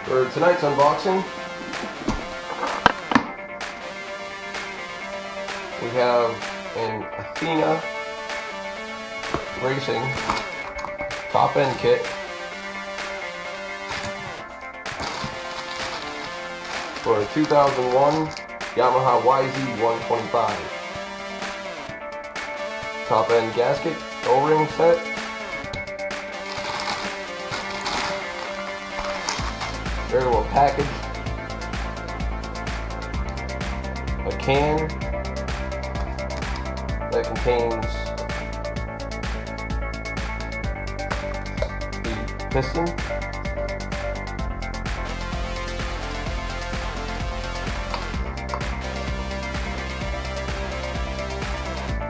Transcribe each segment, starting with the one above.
For tonight's unboxing, we have an Athena Racing top end kit for a 2001 Yamaha YZ125. Top end gasket, O-ring set, very well packaged, a can that contains the piston,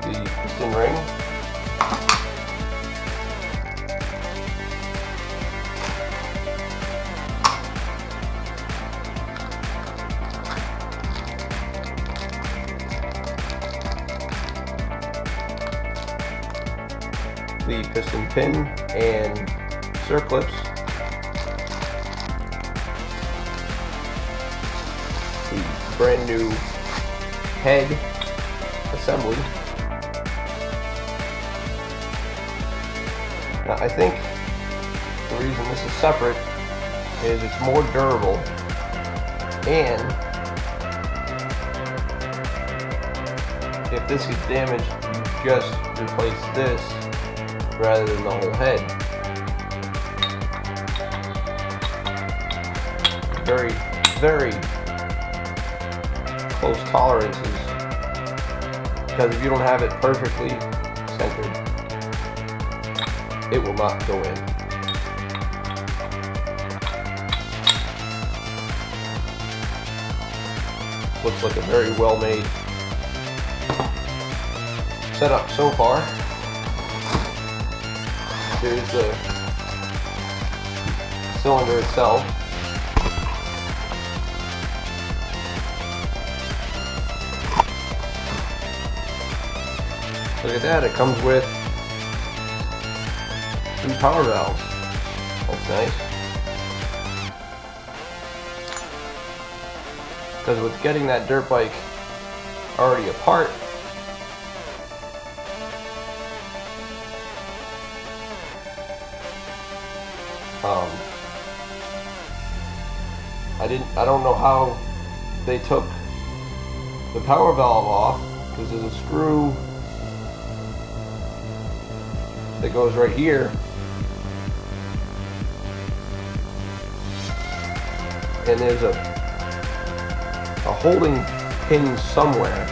the piston ring, the piston pin and circlips, the brand new head assembly. Now I think the reason this is separate is it's more durable, and if this gets damaged, you just replace this rather than the whole head. Very, very close tolerances, because if you don't have it perfectly centered, it will not go in. Looks like a very well made setup so far. Here's the cylinder itself. Look at that, it comes with 2 power valves. That's nice. Because with getting that dirt bike already apart, I don't know how they took the power valve off, because there's a screw that goes right here, and there's a holding pin somewhere.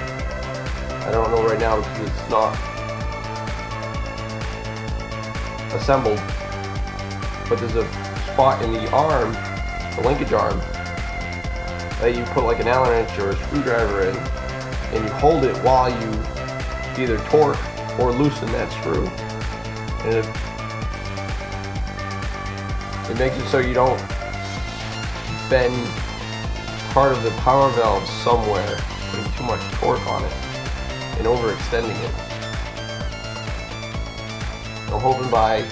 I don't know right now because it's not assembled, but there's a spot in the arm, the linkage arm, that you put like an Allen wrench or a screwdriver in, and you hold it while you either torque or loosen that screw. And it makes it so you don't bend part of the power valve somewhere, putting too much torque on it and overextending it. I'm hoping by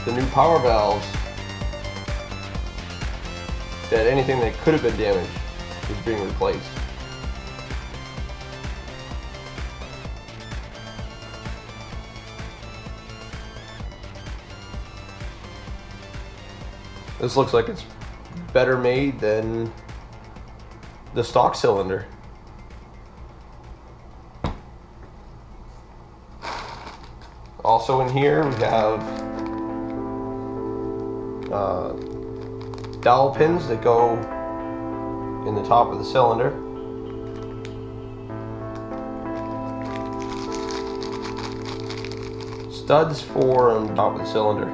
the new power valves that anything that could have been damaged is being replaced. This looks like it's better made than the stock cylinder. Also in here we have dowel pins that go in the top of the cylinder. Studs for on top of the cylinder.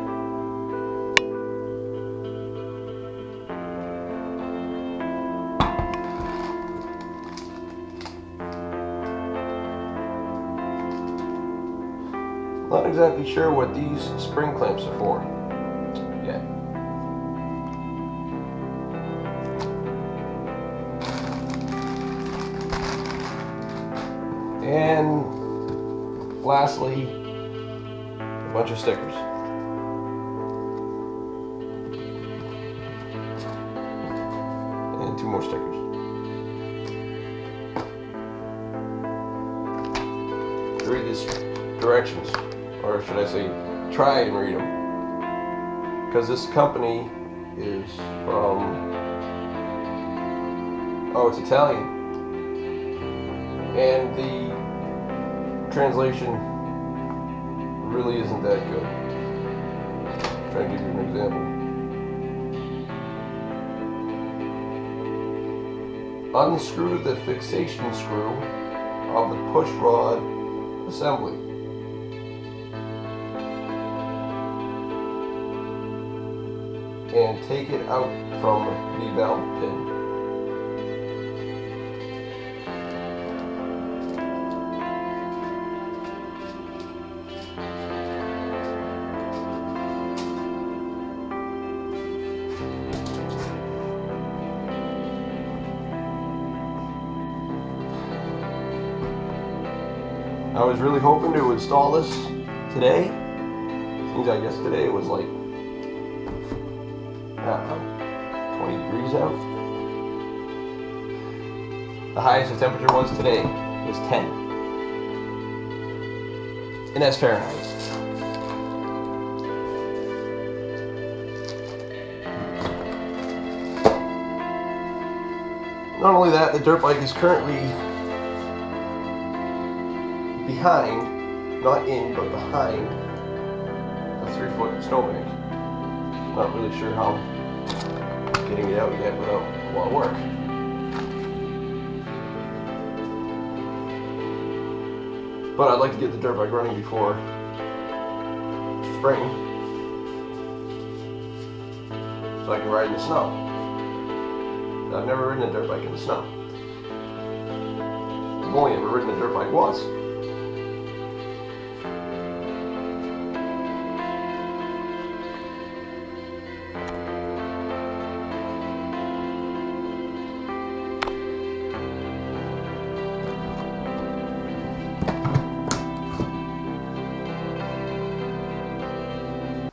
Not exactly sure what these spring clamps are for yet. And lastly, a bunch of stickers. more stickers. Read these directions, or should I say, try and read them, because this company is from, it's Italian, and the translation really isn't that good. I'll try and give you an example. Unscrew the fixation screw of the push rod assembly. And take it out from the valve pin. I was really hoping to install this today. Seems I guess today was like, I don't know, 20 degrees out. The highest the temperature was today was 10. And that's Fahrenheit. Not only that, the dirt bike is currently behind, not in, but behind a 3-foot snowbank. Not really sure how getting it out yet without a lot of work. But I'd like to get the dirt bike running before spring, so I can ride in the snow. I've never ridden a dirt bike in the snow. I've only ever ridden a dirt bike once.